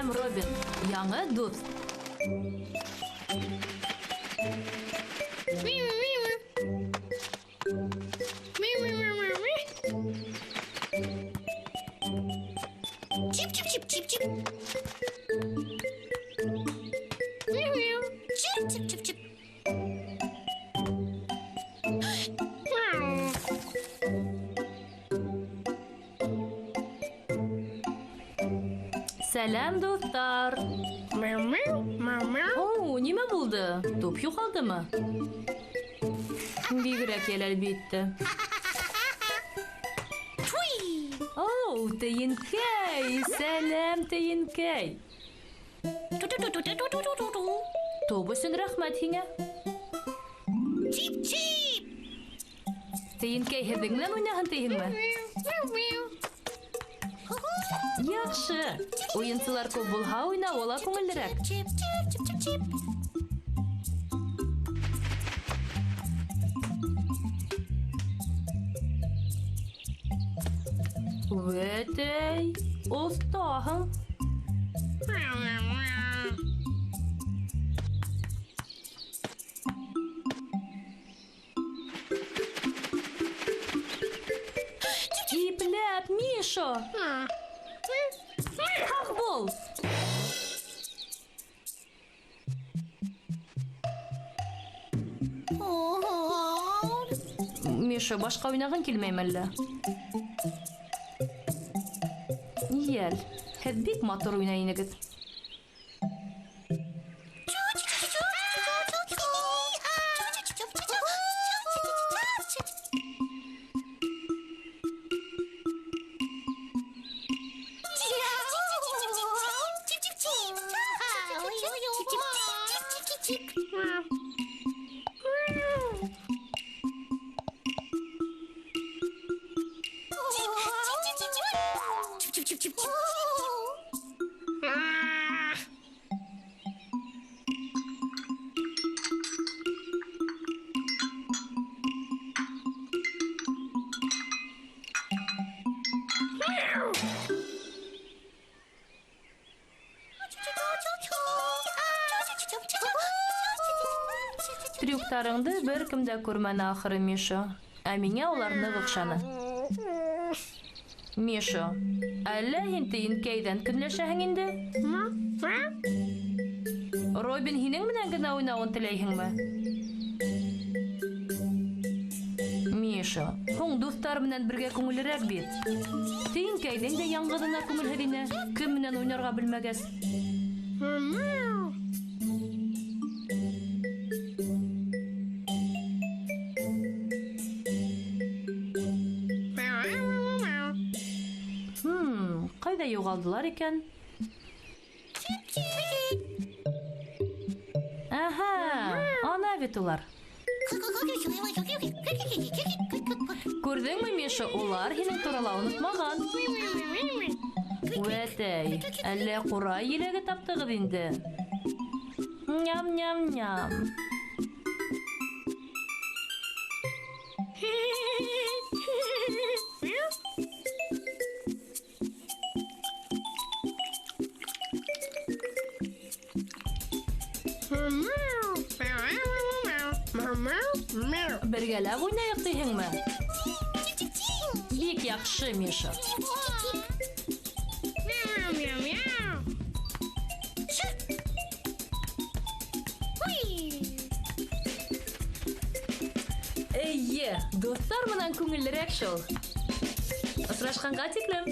һәм Робин. Яңы дуст. Сәлам, достар. О, нимә булды? Туп югалдымы? Бигрәк ял әлбәттә. О, тәйенкәй! Сәлам, тәйенкәй! Туп өсөн рәхмәт һиңә. Тәйенкәй һеҙҙең менән уйнаһын тиһеңме? Яҡшы. Уйынсылар күп булһа, уйнауы ла күңеллерәк. Вәтәй, остаһың. Ипләп, Мишо! Һаҡ бул! Мишо, башҡа уйнағың килмәйме әллә? Йәл, һеҙ бик матур уйнай инегеҙ. Трюктарыңды бер кем дә күрмәне ахыры, Мишо. Ә миңә улар ныҡ оҡшаны. Мишо, әллә һин тейенкәйҙән көнләшәһең инде? Робин һинең менән генә уйнауын теләйһеңме? Мишо, һуң дуҫтар менән бергә күңеллерәк бит. Тейенкәйҙең дә яңғыҙына күңелһеҙ ине, кем менән уйнарға белмәгәс. Ҡайҙа юғалдылар икән? Аһа, ана бит улар. Күрҙеңме, Мишо, улар һинең турала онотмаған. Вәтәй, әллә ҡурай еләге таптығыҙ инде? Ням-ням-ням. Бергәләп уйнайыҡ тиһеңме? Бик яҡшы, Мишо. Эйе, дуҫтар менән күңеллерәк шул. Осрашҡанға тиклем.